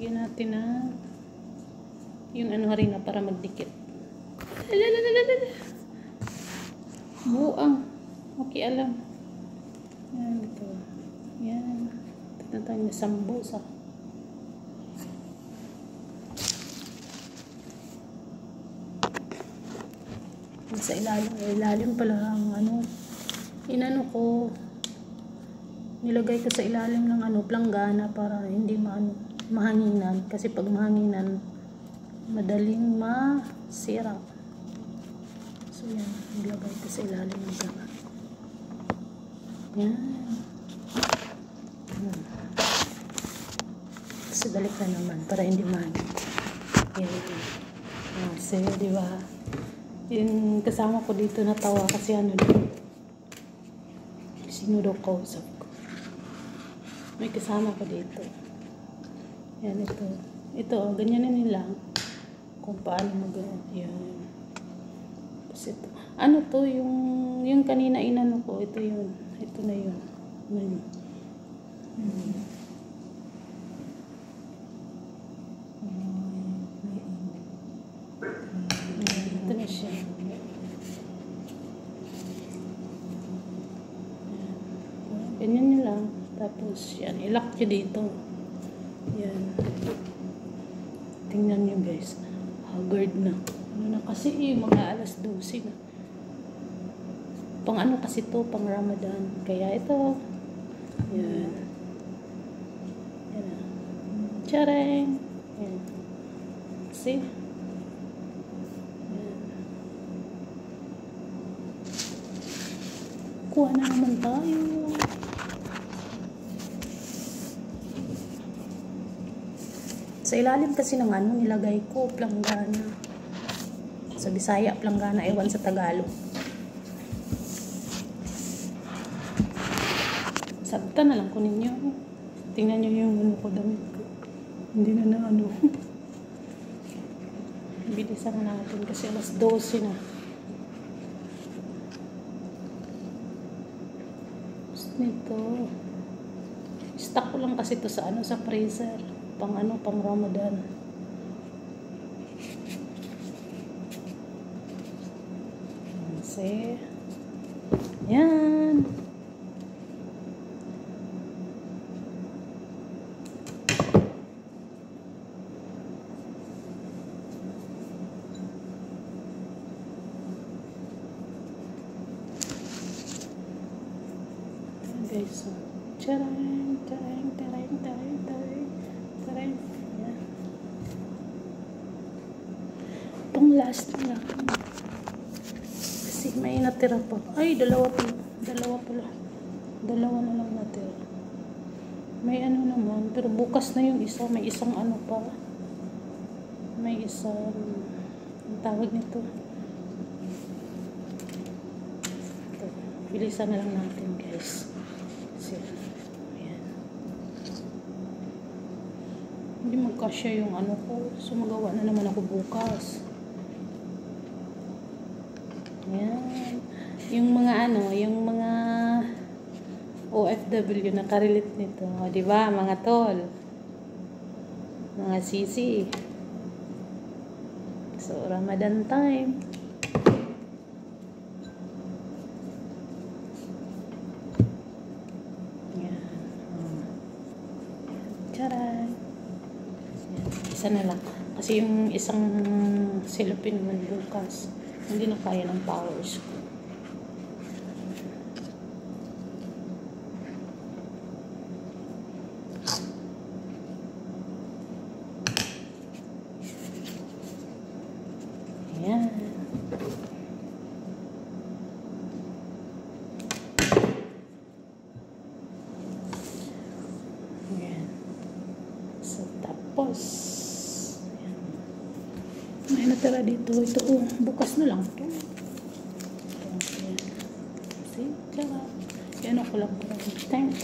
Lagyan natin na yung ano harina para magdikit. Buang. Okay, alam. Yan, ito. Yan. Ito na tayo na sambusa. Sa ilalim pala ang ano. Inano ko. Nilagay ko sa ilalim ng ano, planggana para hindi mahanginan. Kasi pag mahanginan, madaling masira. So yan, nilagay ko sa ilalim ng planggana. Yan. So balik na naman para hindi mahangin. Yan. Kasi diba, yung kasama ko dito natawa kasi ano doon. Sino daw kausap ko? May kasama ko dito. Yan, ito. Ito, ganyan na nila. Kung paano mag-ano. Yan. Tapos ito. Ano to, yung kanina inano ko, ito yun. Ito na yun. Yan. Ito na siya. Ganyan nyo lang. Tapos, yan. Ilock nyo dito. Yan. Tingnan nyo guys. Haggard na. Ano na kasi mga alas 12 na. Pang ano kasi to, pang Ramadan. Kaya ito. Yan. Yan na. Tcharing! Yan. See? Yan. Kuha na naman tayo. Sa ilalim kasi ng ano, nilagay ko, planggana. Sa Bisaya, planggana, ewan sa Tagalog. Sabta na lang ko ninyo. Tingnan nyo yung ano ko, damit ko. Hindi na ano. Bilisan na natin kasi alas 12 na. Tapos nito. Stock ko lang kasi to sa ano, sa freezer. Pang ano, pang Ramadan. Kasi yan. Guys, so charang, charang, charang, charang, charang, charang. Yan. Itong last na lang. Kasi may natira pa. Ay, dalawa pala. Dalawa na lang natira. May ano naman, pero bukas na yung isa. May isang ano pa. May isang, ang tawag nito. Ito. Bilisan na lang natin guys. Kasi, ayan. Hindi magkasya yung ano ko. So, magawa na naman ako bukas. Ayan. Yung mga ano, yung mga OFW nakarelate nito. O, diba, mga tol? Mga sisi. So, Ramadan time. Charan. Isa na lang. Kasi yung isang silupin naman bukas. Hindi na kaya ng powers ko. Ayan. Ayan. So, tapos ayan. May natira dito. Ito, oh, bukas na lang ito. Ayan. See? Tara. Yan ako lang. Thank.